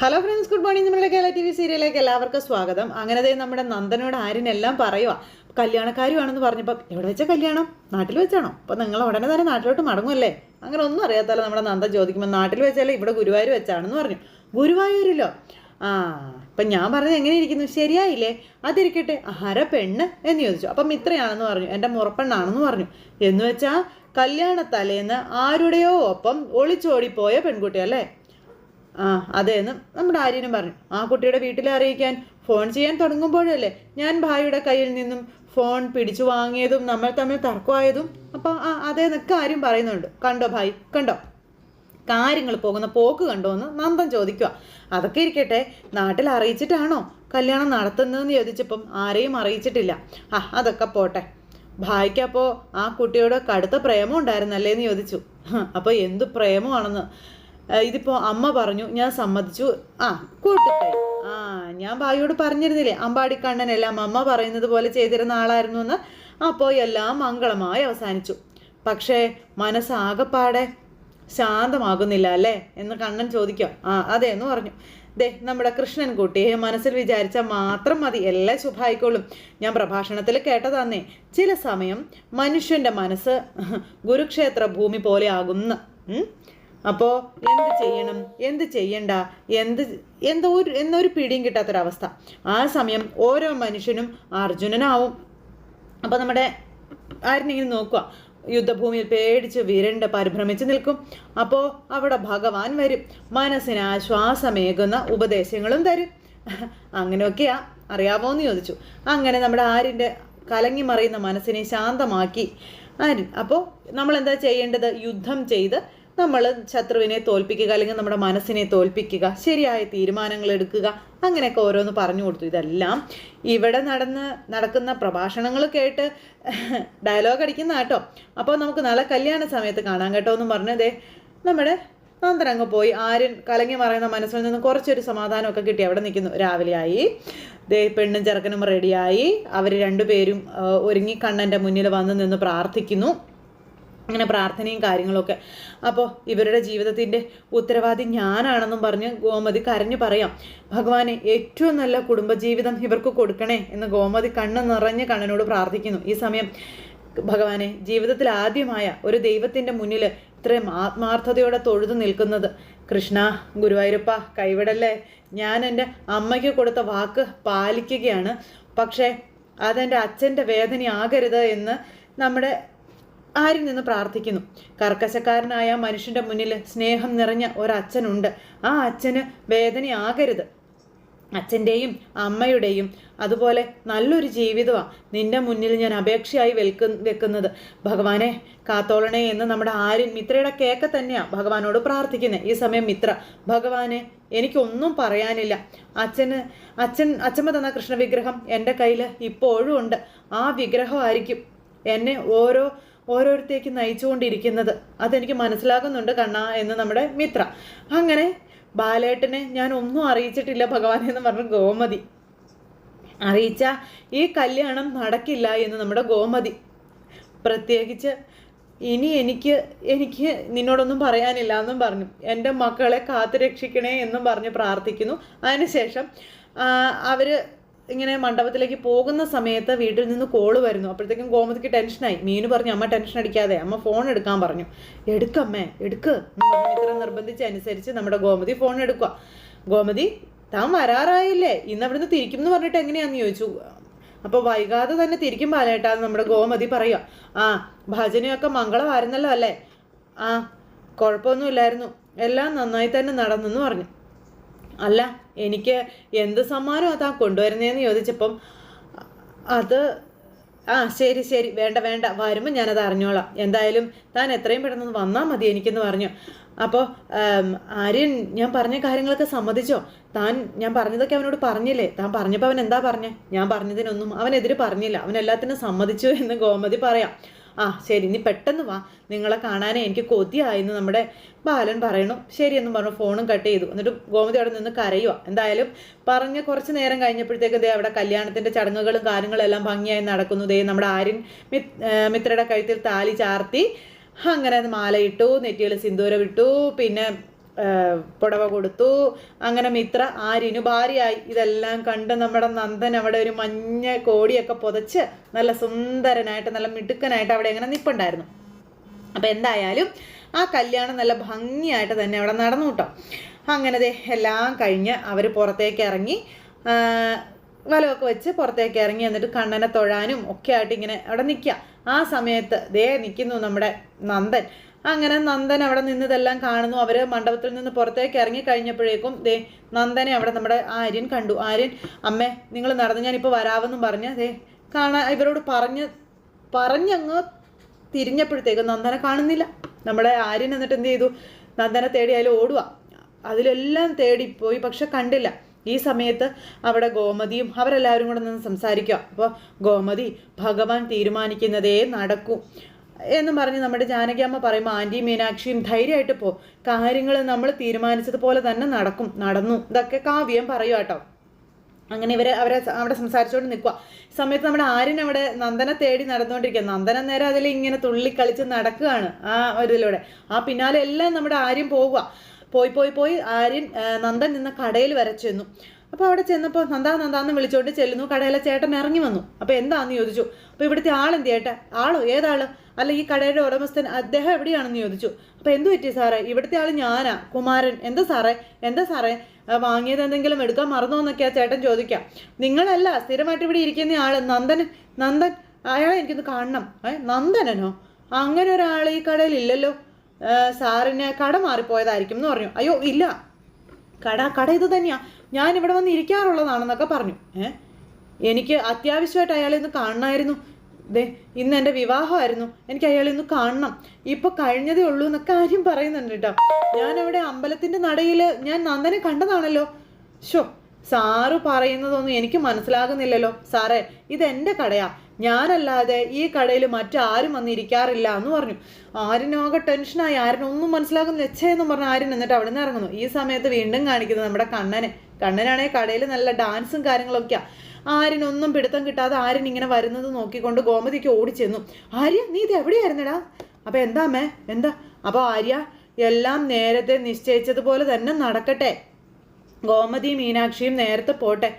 Hello friends, good morning. നമ്മുടെ Kerala TV സീരിയലിലേക്ക് എല്ലാവർക്കും സ്വാഗതം. അങ്ങനെ നമ്മുടെ നന്ദനോട് ആര്യനെല്ലാം പറയുക, കല്യാണക്കാരുവാണെന്ന് പറഞ്ഞപ്പോൾ എവിടെ വെച്ച കല്യാണം? നാട്ടിൽ വെച്ചാണോ? അപ്പോൾ നിങ്ങൾ ഉടനെ തന്നെ നാട്ടിലോട്ട് മടങ്ങുമല്ലേ? അങ്ങനെ ഒന്നും അറിയാത്തല്ലോ നമ്മുടെ നന്ദൻ ചോദിക്കുമ്പോൾ നാട്ടിൽ വെച്ചാലേ ഇവിടെ ഗുരുവായൂർ വെച്ചാണെന്ന് പറഞ്ഞു. ഗുരുവായൂരിലോ? അപ്പം ഞാൻ പറഞ്ഞത് എങ്ങനെ ഇരിക്കുന്നു? ശരിയായില്ലേ? അതിരിക്കട്ടെ, ആരാ പെണ്ണ് എന്ന് ചോദിച്ചു. അപ്പം മിത്രയാണെന്ന് പറഞ്ഞു, എൻ്റെ മുറപ്പെണ്ണാണെന്ന് പറഞ്ഞു. എന്ന് വെച്ചാൽ കല്യാണത്തലേന്ന് ആരുടെയോ ഒപ്പം ഒളിച്ചോടിപ്പോയ പെൺകുട്ടി അല്ലേ? അതേന്ന് നമ്മുടെ ആര്യനും പറഞ്ഞു. ആ കുട്ടിയുടെ വീട്ടിലെ അറിയിക്കാൻ ഫോൺ ചെയ്യാൻ തുടങ്ങുമ്പോഴല്ലേ ഞാൻ ഭായിയുടെ കയ്യിൽ നിന്നും ഫോൺ പിടിച്ചു വാങ്ങിയതും നമ്മൾ തമ്മിൽ തർക്കമായതും. അപ്പം അതേന്നൊക്കെ ആര്യം പറയുന്നുണ്ട്. കണ്ടോ ഭായി, കണ്ടോ കാര്യങ്ങൾ പോകുന്ന പോക്ക് കണ്ടോ എന്ന് നന്ദൻ ചോദിക്കുക. അതൊക്കെ ഇരിക്കട്ടെ, നാട്ടിൽ അറിയിച്ചിട്ടാണോ കല്യാണം നടത്തുന്നതെന്ന് ചോദിച്ചപ്പം ആരെയും അറിയിച്ചിട്ടില്ല. അതൊക്കെ പോട്ടെ, ഭായിക്കപ്പോൾ ആ കുട്ടിയോട് കടുത്ത പ്രേമം ഉണ്ടായിരുന്നല്ലേ എന്ന് ചോദിച്ചു. അപ്പോൾ എന്തു പ്രേമമാണെന്ന് ഇതിപ്പോൾ അമ്മ പറഞ്ഞു, ഞാൻ സമ്മതിച്ചു. കൂട്ടിക്കൈ. ഞാൻ ഭായിയോട് പറഞ്ഞിരുന്നില്ലേ അമ്പാടിക്കണ്ണനെല്ലാം അമ്മ പറയുന്നത് പോലെ ചെയ്തിരുന്ന ആളായിരുന്നു എന്ന്. അപ്പോൾ എല്ലാം മംഗളമായി അവസാനിച്ചു. പക്ഷേ മനസ്സാകപ്പാടെ ശാന്തമാകുന്നില്ല അല്ലേ എന്ന് കണ്ണൻ ചോദിക്കുക. അതേന്ന് പറഞ്ഞു. നമ്മുടെ കൃഷ്ണൻകുട്ടിയെ മനസ്സിൽ വിചാരിച്ചാൽ മാത്രം മതി, എല്ലാം ശുഭായിക്കോളും. ഞാൻ പ്രഭാഷണത്തിൽ കേട്ടതാന്നേ, ചില സമയം മനുഷ്യൻ്റെ മനസ്സ് ഗുരുക്ഷേത്ര ഭൂമി പോലെ ആകുന്നു. അപ്പോൾ എന്ത് ചെയ്യണം, എന്ത് ചെയ്യണ്ട, എന്നൊരു പിടിയും കിട്ടാത്തൊരവസ്ഥ. ആ സമയം ഓരോ മനുഷ്യനും അർജുനനാവും. അപ്പോൾ നമ്മുടെ ആരിനെങ്കിലും നോക്കുക, യുദ്ധഭൂമിയിൽ പേടിച്ച് വിരണ്ട് പരിഭ്രമിച്ച് നിൽക്കും. അപ്പോൾ അവിടെ ഭഗവാൻ വരും, മനസ്സിന് ആശ്വാസമേകുന്ന ഉപദേശങ്ങളും തരും. അങ്ങനെയൊക്കെയാ അറിയാമോന്ന് ചോദിച്ചു. അങ്ങനെ നമ്മുടെ ആരിൻ്റെ കലങ്ങി മറിയുന്ന മനസ്സിനെ ശാന്തമാക്കി ആര്യൻ. അപ്പോൾ നമ്മൾ എന്താ ചെയ്യേണ്ടത്? യുദ്ധം ചെയ്ത് നമ്മൾ ശത്രുവിനെ തോൽപ്പിക്കുക, അല്ലെങ്കിൽ നമ്മുടെ മനസ്സിനെ തോൽപ്പിക്കുക, ശരിയായ തീരുമാനങ്ങൾ എടുക്കുക, അങ്ങനെയൊക്കെ ഓരോന്ന് പറഞ്ഞു കൊടുത്തു. ഇതെല്ലാം ഇവിടെ നടക്കുന്ന പ്രഭാഷണങ്ങൾ കേട്ട് ഡയലോഗ് അടിക്കുന്ന കേട്ടോ. അപ്പോൾ നമുക്ക് നാളെ കല്യാണ സമയത്ത് കാണാം കേട്ടോ എന്നും പറഞ്ഞതേ നമ്മുടെ നന്ദനങ്ങ് പോയി. ആര്യൻ കലങ്ങി മറയുന്ന മനസ്സിൽ നിന്ന് കുറച്ചൊരു സമാധാനമൊക്കെ കിട്ടി. അവിടെ നിൽക്കുന്നു. രാവിലെ ആയി, പെണ്ണും ചെറുക്കനും റെഡിയായി. അവർ രണ്ടുപേരും ഒരുങ്ങി കണ്ണൻ്റെ മുന്നിൽ വന്ന് നിന്ന് പ്രാർത്ഥിക്കുന്നു. അങ്ങനെ പ്രാർത്ഥനയും കാര്യങ്ങളൊക്കെ. അപ്പോൾ ഇവരുടെ ജീവിതത്തിൻ്റെ ഉത്തരവാദി ഞാനാണെന്നും പറഞ്ഞ് ഗോമതി കരഞ്ഞു പറയാം. ഭഗവാനെ, ഏറ്റവും നല്ല കുടുംബജീവിതം ഇവർക്ക് കൊടുക്കണേ എന്ന് ഗോമതി കണ്ണ് നിറഞ്ഞ് കണ്ണനോട് പ്രാർത്ഥിക്കുന്നു. ഈ സമയം ഭഗവാനെ, ജീവിതത്തിൽ ആദ്യമായ ഒരു ദൈവത്തിൻ്റെ മുന്നിൽ ഇത്രയും ആത്മാർത്ഥതയോടെ തൊഴുതു നിൽക്കുന്നത് കൃഷ്ണ, ഗുരുവായൂരപ്പ കൈവിടല്ലേ. ഞാൻ എൻ്റെ അമ്മയ്ക്ക് കൊടുത്ത വാക്ക് പാലിക്കുകയാണ്. പക്ഷേ അതെൻ്റെ അച്ഛൻ്റെ വേദനയാകരുത് എന്ന് നമ്മുടെ ആരിൽ നിന്ന് പ്രാർത്ഥിക്കുന്നു. കർക്കശക്കാരനായ മനുഷ്യൻ്റെ മുന്നിൽ സ്നേഹം നിറഞ്ഞ ഒരച്ഛനുണ്ട്. ആ അച്ഛന് വേദനയാകരുത്. അച്ഛൻ്റെയും അമ്മയുടെയും അതുപോലെ നല്ലൊരു ജീവിതമാണ് നിൻ്റെ മുന്നിൽ ഞാൻ അപേക്ഷയായി വെക്കുന്നത്. ഭഗവാനെ കാത്തോളണേ എന്ന് നമ്മുടെ ആര്യൻ മിത്രയുടെ കേക്ക് തന്നെയാണ് ഭഗവാനോട് പ്രാർത്ഥിക്കുന്നത്. ഈ സമയം മിത്ര, ഭഗവാനെ, എനിക്കൊന്നും പറയാനില്ല. അച്ഛമ്മ തന്ന കൃഷ്ണവിഗ്രഹം എൻ്റെ കയ്യിൽ ഇപ്പോഴും ഉണ്ട്. ആ വിഗ്രഹമായിരിക്കും എന്നെ ഓരോരുത്തേക്ക് നയിച്ചുകൊണ്ടിരിക്കുന്നത്. അതെനിക്ക് മനസ്സിലാകുന്നുണ്ട് കണ്ണാ എന്ന് നമ്മുടെ മിത്ര. അങ്ങനെ ബാലേട്ടനെ ഞാൻ ഒന്നും അറിയിച്ചിട്ടില്ല ഭഗവാൻ എന്ന് പറഞ്ഞ ഗോമതി. അറിയിച്ച ഈ കല്യാണം നടക്കില്ല എന്ന് നമ്മുടെ ഗോമതി. പ്രത്യേകിച്ച് ഇനി എനിക്ക് നിന്നോടൊന്നും പറയാനില്ല എന്നും പറഞ്ഞു. എൻ്റെ മക്കളെ കാത്തു രക്ഷിക്കണേ എന്നും പറഞ്ഞ് പ്രാർത്ഥിക്കുന്നു. അതിനുശേഷം അവർ ഇങ്ങനെ മണ്ഡപത്തിലേക്ക് പോകുന്ന സമയത്ത് വീട്ടിൽ നിന്ന് കോള് വരുന്നു. അപ്പോഴത്തേക്കും ഗോമതിക്ക് ടെൻഷനായി. മീനു പറഞ്ഞു, അമ്മ ടെൻഷൻ അടിക്കാതെ, അമ്മ ഫോൺ എടുക്കാൻ പറഞ്ഞു. എടുക്കമ്മേ, എടുക്ക് എന്ന് പറഞ്ഞ് ഇത്ര നിർബന്ധിച്ചനുസരിച്ച് നമ്മുടെ ഗോമതി ഫോൺ എടുക്കുക. ഗോമതി, താൻ വരാറായില്ലേ? ഇന്ന് അവിടുന്ന് തിരിക്കും എന്ന് പറഞ്ഞിട്ട് എങ്ങനെയാന്ന് ചോദിച്ചു. അപ്പോൾ വൈകാതെ തന്നെ തിരിക്കും പാലേട്ടാന്ന് നമ്മുടെ ഗോമതി പറയുക. ഭജനയൊക്കെ മംഗളമായിരുന്നല്ലോ അല്ലേ? കുഴപ്പമൊന്നുമില്ലായിരുന്നു, എല്ലാം നന്നായി തന്നെ നടന്നെന്ന് പറഞ്ഞു. അല്ല, എനിക്ക് എന്ത് സമ്മാനം അതാ കൊണ്ടുവരുന്നതെന്ന് ചോദിച്ചപ്പം അത് ശരി വേണ്ട, വരുമ്പോൾ ഞാനത് അറിഞ്ഞോളാം. എന്തായാലും താൻ എത്രയും പെട്ടെന്ന് വന്നാൽ മതി എനിക്കെന്ന് പറഞ്ഞു. അപ്പോൾ ആര്യൻ ഞാൻ പറഞ്ഞ കാര്യങ്ങളൊക്കെ സമ്മതിച്ചോ? ഞാൻ പറഞ്ഞതൊക്കെ അവനോട് പറഞ്ഞില്ലേ? താൻ പറഞ്ഞപ്പോൾ അവൻ എന്താ പറഞ്ഞേ? ഞാൻ പറഞ്ഞതിനൊന്നും അവനെതിര് പറഞ്ഞില്ല, അവൻ എല്ലാത്തിനും സമ്മതിച്ചു എന്ന് ഗോമതി പറയാം. ശരി, നീ പെട്ടെന്ന് വാ, നിങ്ങളെ കാണാനേ എനിക്ക് കൊതിയായെന്ന് നമ്മുടെ ബാലൻ പറയണു. ശരിയെന്നും പറഞ്ഞു ഫോണും കട്ട് ചെയ്തു. എന്നിട്ട് ഗോമതി അവിടെ നിന്ന് കരയുക. എന്തായാലും പറഞ്ഞ് കുറച്ച് നേരം കഴിഞ്ഞപ്പോഴത്തേക്ക് അവിടെ കല്യാണത്തിൻ്റെ ചടങ്ങുകളും കാര്യങ്ങളും എല്ലാം ഭംഗിയായി നടക്കുന്നു. നമ്മുടെ ആര്യൻ മിത്രയുടെ കഴുത്തിൽ താലി ചാർത്തി അങ്ങനെ മാലയിട്ടു, നെറ്റിയിൽ സിന്ദൂരം ഇട്ടു, പിന്നെ പുടവ കൊടുത്തു. അങ്ങനെ മിത്ര ആര്യന് ഭാര്യയായി. ഇതെല്ലാം കണ്ട് നമ്മുടെ നന്ദൻ അവിടെ ഒരു മഞ്ഞ കോടിയൊക്കെ പുതച്ച് നല്ല സുന്ദരനായിട്ട് നല്ല മിടുക്കനായിട്ട് അവിടെ ഇങ്ങനെ നിൽപ്പുണ്ടായിരുന്നു. അപ്പം എന്തായാലും ആ കല്യാണം നല്ല ഭംഗിയായിട്ട് തന്നെ അവിടെ നടന്നു കേട്ടോ. അങ്ങനെ എല്ലാം കഴിഞ്ഞ് അവർ പുറത്തേക്ക് ഇറങ്ങി, വലമൊക്കെ വെച്ച് പുറത്തേക്ക് ഇറങ്ങി. എന്നിട്ട് കണ്ണനെ തൊഴാനും ഒക്കെ ആയിട്ട് ഇങ്ങനെ അവിടെ നിൽക്കുക. ആ സമയത്ത് നിൽക്കുന്നു നമ്മുടെ നന്ദൻ. അങ്ങനെ നന്ദൻ അവിടെ നിന്നതെല്ലാം കാണുന്നു. അവർ മണ്ഡപത്തിൽ നിന്ന് പുറത്തേക്ക് ഇറങ്ങി കഴിഞ്ഞപ്പോഴേക്കും നന്ദനെ അവിടെ നമ്മുടെ ആര്യൻ കണ്ടു. ആര്യൻ, അമ്മേ നിങ്ങൾ നടന്ന് ഞാനിപ്പോൾ വരാമെന്നും പറഞ്ഞ് ഇവരോട് പറഞ്ഞങ്ങ് തിരിഞ്ഞപ്പോഴത്തേക്കും നന്ദനെ കാണുന്നില്ല. നമ്മുടെ ആര്യൻ എന്നിട്ട് എന്ത് ചെയ്തു, നന്ദനെ തേടി അതിൽ ഓടുക. അതിലെല്ലാം തേടിപ്പോയി, പക്ഷെ കണ്ടില്ല. ഈ സമയത്ത് അവിടെ ഗോമതിയും അവരെല്ലാവരും കൂടെ നിന്ന് സംസാരിക്കുക. അപ്പോൾ ഗോമതി, ഭഗവാൻ തീരുമാനിക്കുന്നതേ നടക്കൂ എന്നും പറഞ്ഞ് നമ്മുടെ ജാനകിയമ്മ പറയുമ്പോൾ ആൻറ്റി മീനാക്ഷിയും ധൈര്യമായിട്ട് കാര്യങ്ങൾ നമ്മൾ തീരുമാനിച്ചതുപോലെ തന്നെ നടന്നു. ഇതൊക്കെ കാവ്യം പറയുക കേട്ടോ. അങ്ങനെ അവരെ അവിടെ സംസാരിച്ചുകൊണ്ട് നിൽക്കുക. സമയത്ത് നമ്മുടെ ആര്യൻ അവിടെ നന്ദനെ തേടി നടന്നുകൊണ്ടിരിക്കുക. നന്ദന നേരെ അതിൽ ഇങ്ങനെ തുള്ളിക്കളിച്ച് നടക്കുകയാണ് ആ ഒരു ഇതിലൂടെ. ആ പിന്നാലെ എല്ലാം നമ്മുടെ ആര്യൻ പോയി ആര്യൻ നന്ദൻ നിന്ന കടയിൽ വരെ ചെന്നു. അപ്പോൾ അവിടെ ചെന്നപ്പോൾ നന്ദാന്ന് വിളിച്ചോണ്ട് ചെല്ലുന്നു. കടയിലെ ചേട്ടൻ ഇറങ്ങി വന്നു. അപ്പോൾ എന്താണെന്ന് ചോദിച്ചു. അപ്പോൾ ഇവിടുത്തെ ആളെന്ത് ചേട്ടാ? ആളോ? ഏതാള്? അല്ല, ഈ കടയുടെ ഉടമസ്ഥൻ, അദ്ദേഹം എവിടെയാണെന്ന് ചോദിച്ചു. അപ്പോൾ എന്തു പറ്റി സാറേ? ഇവിടുത്തെ ആൾ ഞാനാ, കുമാരൻ. എന്താ സാറേ വാങ്ങിയത് എന്തെങ്കിലും എടുക്കാൻ മറന്നോ എന്നൊക്കെയാ ചേട്ടൻ ചോദിക്കാം. നിങ്ങളല്ല സ്ഥിരമായിട്ട് ഇവിടെ ഇരിക്കുന്ന ആള് നന്ദൻ, അയാളെ എനിക്കൊന്ന് കാണണം. നന്ദനോ? അങ്ങനെ ഒരാൾ ഈ കടയിൽ ഇല്ലല്ലോ. സാറിന് കട മാറിപ്പോയതായിരിക്കും എന്ന് പറഞ്ഞു. അയ്യോ ഇല്ല, കട ഇത് തന്നെയാ, ഞാൻ ഇവിടെ വന്ന് ഇരിക്കാറുള്ളതാണെന്നൊക്കെ പറഞ്ഞു. എനിക്ക് അത്യാവശ്യമായിട്ട് അയാളെ ഒന്ന് കാണണമായിരുന്നു. ഇന്ന് എൻ്റെ വിവാഹമായിരുന്നു, എനിക്ക് അയാളെ ഒന്ന് കാണണം. ഇപ്പൊ കഴിഞ്ഞതേ ഉള്ളൂ എന്നൊക്കെ കാര്യം പറയുന്നുണ്ട് കേട്ടോ. ഞാനവിടെ അമ്പലത്തിന്റെ നടയിൽ ഞാൻ നന്ദനെ കണ്ടതാണല്ലോ. സാറ് പറയുന്നതൊന്നും എനിക്ക് മനസ്സിലാകുന്നില്ലല്ലോ. സാറേ, ഇതെൻ്റെ കടയാ, ഞാനല്ലാതെ ഈ കടയിൽ മറ്റാരും വന്നിരിക്കാറില്ല എന്ന് പറഞ്ഞു. ആര്യനാകെ ടെൻഷനായി. ആര്യനൊന്നും മനസ്സിലാകുന്നില്ല. എന്നും പറഞ്ഞ് ആര്യൻ എന്നിട്ട് അവിടെ നിന്ന് ഇറങ്ങുന്നു. ഈ സമയത്ത് വീണ്ടും കാണിക്കുന്നത് നമ്മുടെ കണ്ണനാണെങ്കിൽ കടയിൽ നല്ല ഡാൻസും കാര്യങ്ങളൊക്കെയാ. ആര്യനൊന്നും പിടുത്തം കിട്ടാതെ ആര്യൻ ഇങ്ങനെ വരുന്നത് നോക്കിക്കൊണ്ട് ഗോമതിക്ക് ഓടിച്ചെന്നു. ആര്യ, നീ ഇത് എവിടെയായിരുന്നടാ? അപ്പം എന്താ അമ്മേ? എന്താ? അപ്പോൾ ആര്യ, എല്ലാം നേരത്തെ നിശ്ചയിച്ചതുപോലെ തന്നെ നടക്കട്ടെ. ഗോമതി മീനാക്ഷിയും നേരത്തെ പോട്ടെ.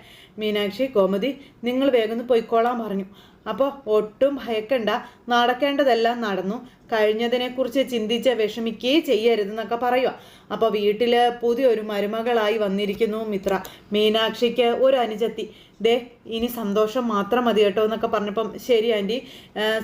മീനാക്ഷി, ഗോമതി, നിങ്ങൾ വേഗം പൊയ്ക്കോളാൻ പറഞ്ഞു. അപ്പോൾ ഒട്ടും ഭയക്കണ്ട, നടക്കേണ്ടതെല്ലാം നടന്നു. കഴിഞ്ഞതിനെക്കുറിച്ച് ചിന്തിച്ച് വിഷമിക്കുകയേ ചെയ്യരുതെന്നൊക്കെ പറയുക. അപ്പോൾ വീട്ടിൽ പുതിയൊരു മരുമകളായി വന്നിരിക്കുന്നു മിത്ര. മീനാക്ഷിക്ക് ഒരു അനുജത്തി. ഇനി സന്തോഷം മാത്രം മതി കേട്ടോ എന്നൊക്കെ പറഞ്ഞപ്പം ശരി ആൻറ്റി,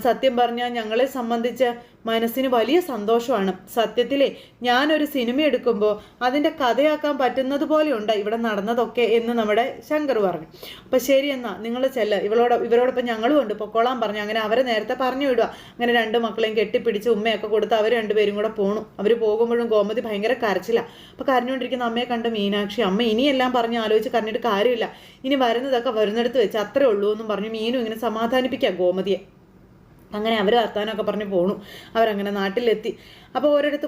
സത്യം പറഞ്ഞാൽ ഞങ്ങളെ സംബന്ധിച്ച് മനസ്സിന് വലിയ സന്തോഷമാണ്. സത്യത്തിലേ ഞാനൊരു സിനിമ എടുക്കുമ്പോൾ അതിൻ്റെ കഥയാക്കാൻ പറ്റുന്നത് പോലെയുണ്ട് ഇവിടെ നടന്നതൊക്കെ എന്ന് നമ്മുടെ ശങ്കർ പറഞ്ഞു. അപ്പം ശരി എന്നാ നിങ്ങൾ ചെല്ല്, ഇവരോടൊപ്പം ഞങ്ങളും ഉണ്ട്, പൊക്കോളാൻ പറഞ്ഞു. അങ്ങനെ അവരെ നേരത്തെ പറഞ്ഞു വിടുക. അങ്ങനെ രണ്ട് മക്കളെയും കെട്ടിപ്പിടിച്ച് ഉമ്മയൊക്കെ കൊടുത്ത് അവർ രണ്ടുപേരും കൂടെ പോണു. അവർ പോകുമ്പോഴും ഗോമതി ഭയങ്കര കരച്ചില്ല. അപ്പോൾ കരഞ്ഞുകൊണ്ടിരിക്കുന്ന അമ്മയെ കണ്ട് മീനാക്ഷി, അമ്മ ഇനിയെല്ലാം പറഞ്ഞ് ആലോചിച്ച് കരഞ്ഞിട്ട് കാര്യമില്ല, ഇനി വരുന്നതൊക്കെ വരുന്നിടത്ത് വെച്ച് അത്രേ ഉള്ളൂ എന്നും പറഞ്ഞു മീനും ഇങ്ങനെ സമാധാനിപ്പിക്കാം ഗോമതിയെ. അങ്ങനെ അവർ വർത്താനമൊക്കെ പറഞ്ഞ് പോണു. അവരങ്ങനെ നാട്ടിലെത്തി. അപ്പോൾ ഒരിടത്ത്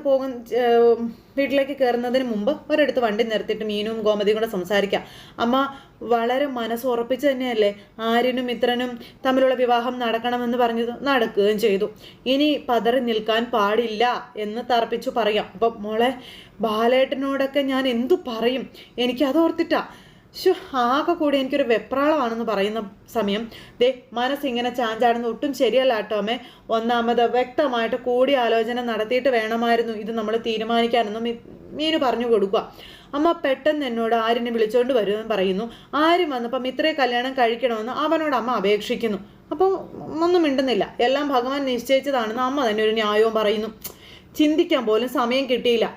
വീട്ടിലേക്ക് കയറുന്നതിന് മുമ്പ് ഒരിടത്ത് വണ്ടി നിർത്തിയിട്ട് മീനും ഗോമതിയും കൂടെ സംസാരിക്കാം. അമ്മ വളരെ മനസ്സുറപ്പിച്ച് തന്നെയല്ലേ ആര്യനും മിത്രനും തമ്മിലുള്ള വിവാഹം നടക്കണമെന്ന് പറഞ്ഞത്? നടക്കുകയും ചെയ്തു. ഇനി പതറി നിൽക്കാൻ പാടില്ല എന്ന് തറപ്പിച്ചു പറയാം. അപ്പം മോളെ, ബാലേട്ടനോടൊക്കെ ഞാൻ എന്തു പറയും? എനിക്കതോർത്തിട്ടാ. ആകെ കൂടി എനിക്കൊരു വെപ്രാളമാണെന്ന് പറയുന്ന സമയം മനസ്സിങ്ങനെ ചാഞ്ചാടുന്ന ഒട്ടും ശരിയല്ല കേട്ടോ അമ്മേ. ഒന്നാമത് വ്യക്തമായിട്ട് കൂടിയാലോചന നടത്തിയിട്ട് വേണമായിരുന്നു ഇത് നമ്മൾ തീരുമാനിക്കാനെന്നും മീനു പറഞ്ഞു കൊടുക്കുക. അമ്മ പെട്ടെന്ന് എന്നോട് ആര്യനെ വിളിച്ചോണ്ട് വരുമെന്ന് പറയുന്നു. ആര്യം വന്നപ്പം ഇത്രേ കല്യാണം കഴിക്കണമെന്ന് അവനോട് അമ്മ അപേക്ഷിക്കുന്നു. അപ്പം ഒന്നും മിണ്ടുന്നില്ല. എല്ലാം ഭഗവാൻ നിശ്ചയിച്ചതാണെന്ന് അമ്മ തന്നെ ഒരു ന്യായവും പറയുന്നു. ചിന്തിക്കാൻ പോലും സമയം കിട്ടിയില്ല.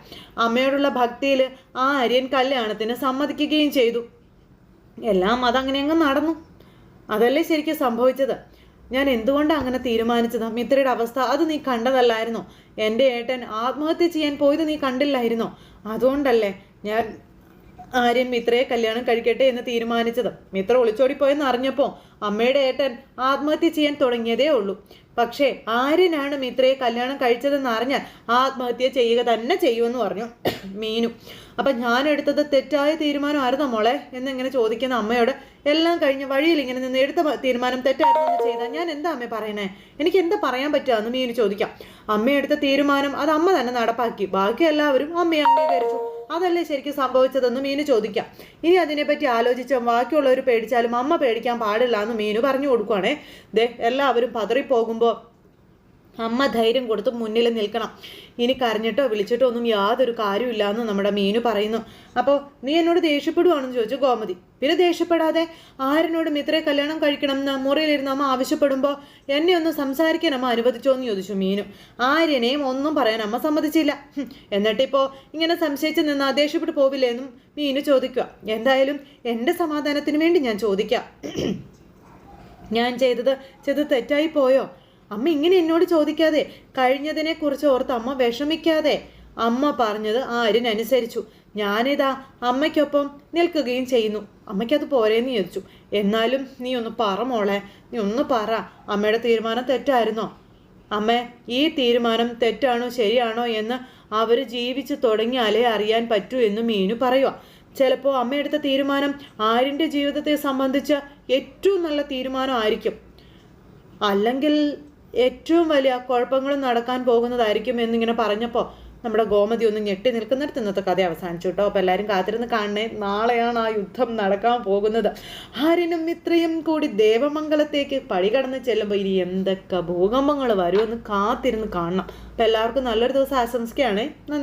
അമ്മയോടുള്ള ഭക്തിയിൽ ആ ആര്യൻ കല്യാണത്തിന് സമ്മതിക്കുകയും ചെയ്തു. എല്ലാം അതങ്ങനെ അങ്ങ് നടന്നു. അതല്ലേ ശരിക്കും സംഭവിച്ചത്. ഞാൻ എന്തുകൊണ്ടാണ് അങ്ങനെ തീരുമാനിച്ചത്? മിത്രയുടെ അവസ്ഥ അത് നീ കണ്ടതല്ലായിരുന്നോ? എൻ്റെ ഏട്ടൻ ആത്മഹത്യ ചെയ്യാൻ പോയത് നീ കണ്ടില്ലായിരുന്നോ? അതുകൊണ്ടല്ലേ ഞാൻ ആര്യൻ മിത്രയെ കല്യാണം കഴിക്കട്ടെ എന്ന് തീരുമാനിച്ചത്. മിത്ര ഒളിച്ചോടിപ്പോയെന്ന് അറിഞ്ഞപ്പോൾ അമ്മയുടെ ഏട്ടൻ ആത്മഹത്യ ചെയ്യാൻ തുടങ്ങിയതേ ഉള്ളൂ. പക്ഷേ ആര്യനാണ് മിത്രയെ കല്യാണം കഴിച്ചതെന്ന് അറിഞ്ഞാൽ ആത്മഹത്യ ചെയ്യുക തന്നെ ചെയ്യുമെന്ന് പറഞ്ഞു മീനു. അപ്പം ഞാൻ എടുത്തത് തെറ്റായ തീരുമാനമായിരുന്നോ മോളെ എന്നിങ്ങനെ ചോദിക്കുന്ന അമ്മയോട് എല്ലാം കഴിഞ്ഞ് വഴിയിൽ ഇങ്ങനെ നിന്ന് എടുത്ത തീരുമാനം തെറ്റായിരുന്നു ചെയ്താൽ ഞാൻ എന്താ അമ്മ പറയണേ? എനിക്ക് എന്താ പറയാൻ പറ്റുക എന്ന് മീനു ചോദിക്കാം. അമ്മ എടുത്ത തീരുമാനം അത് അമ്മ തന്നെ നടപ്പാക്കി. ബാക്കി എല്ലാവരും അമ്മയെ അംഗീകരിച്ചു. അതല്ലേ ശരിക്കും സംഭവിച്ചതെന്ന് മീനു ചോദിക്കാം. ഇനി അതിനെപ്പറ്റി ആലോചിച്ച ബാക്കിയുള്ളവർ പേടിച്ചാലും അമ്മ പേടിക്കാൻ പാടില്ല എന്ന് മീനു പറഞ്ഞു കൊടുക്കുവാണേ. എല്ലാവരും പതറിപ്പോകുമ്പോൾ അമ്മ ധൈര്യം കൊടുത്ത് മുന്നിൽ നിൽക്കണം. ഇനി കരഞ്ഞിട്ടോ വിളിച്ചിട്ടോ ഒന്നും യാതൊരു കാര്യമില്ല എന്ന് നമ്മുടെ മീനു പറയുന്നു. അപ്പോൾ നീ എന്നോട് ദേഷ്യപ്പെടുവാണെന്ന് ചോദിച്ചു ഗോമതി. പിന്നെ ദേഷ്യപ്പെടാതെ ആര്യനോടും ഇത്രേ കല്യാണം കഴിക്കണം എന്ന് മുറിയിലിരുന്ന് അമ്മ ആവശ്യപ്പെടുമ്പോൾ എന്നെ ഒന്ന് സംസാരിക്കാൻ അമ്മ അനുവദിച്ചോ എന്ന് ചോദിച്ചു മീനു. ആര്യനെയും ഒന്നും പറയാൻ അമ്മ സമ്മതിച്ചില്ല. എന്നിട്ടിപ്പോൾ ഇങ്ങനെ സംശയിച്ച് നിന്ന് ദേഷ്യപ്പെട്ടു പോവില്ലേ എന്നും മീനു ചോദിക്കുക. എന്തായാലും എൻ്റെ സമാധാനത്തിന് വേണ്ടി ഞാൻ ചോദിക്കാം, ഞാൻ ചെയ്തത് തെറ്റായി പോയോ? അമ്മ ഇങ്ങനെ എന്നോട് ചോദിക്കാതെ, കഴിഞ്ഞതിനെ കുറിച്ച് ഓർത്ത് അമ്മ വിഷമിക്കാതെ. അമ്മ പറഞ്ഞത് ആര്യൻ അനുസരിച്ചു. ഞാനിതാ അമ്മയ്ക്കൊപ്പം നിൽക്കുകയും ചെയ്യുന്നു. അമ്മയ്ക്കത് പോരേന്ന് ചോദിച്ചു. എന്നാലും നീ ഒന്ന് പറ മോളെ, നീ ഒന്ന് പറ, അമ്മയുടെ തീരുമാനം തെറ്റായിരുന്നോ? അമ്മ, ഈ തീരുമാനം തെറ്റാണോ ശരിയാണോ എന്ന് അവർ ജീവിച്ചു തുടങ്ങിയാലേ അറിയാൻ പറ്റൂ എന്ന് മീനു പറയുക. ചിലപ്പോൾ അമ്മയെടുത്ത തീരുമാനം ആര്യൻ്റെ ജീവിതത്തെ സംബന്ധിച്ച് ഏറ്റവും നല്ല തീരുമാനമായിരിക്കും, അല്ലെങ്കിൽ ഏറ്റവും വലിയ കുഴപ്പങ്ങളും നടക്കാൻ പോകുന്നതായിരിക്കും എന്നിങ്ങനെ പറഞ്ഞപ്പോൾ നമ്മുടെ ഗോമതി ഒന്ന് ഞെട്ടി നിൽക്കുന്നിടത്ത് ഇന്നത്തെ കഥ അവസാനിച്ചു കേട്ടോ. അപ്പോൾ എല്ലാവരും കാത്തിരുന്ന് കാണണേ. നാളെയാണ് ആ യുദ്ധം നടക്കാൻ പോകുന്നത്. ആര്യനും മിത്രയും കൂടി ദേവമംഗലത്തേക്ക് പടികടന്ന് ചെല്ലുമ്പോൾ ഇനി എന്തൊക്കെ ഭൂകമ്പങ്ങൾ വരുമെന്ന് കാത്തിരുന്ന് കാണണം. അപ്പോൾ എല്ലാവർക്കും നല്ലൊരു ദിവസം ആശംസിക്കുകയാണ്.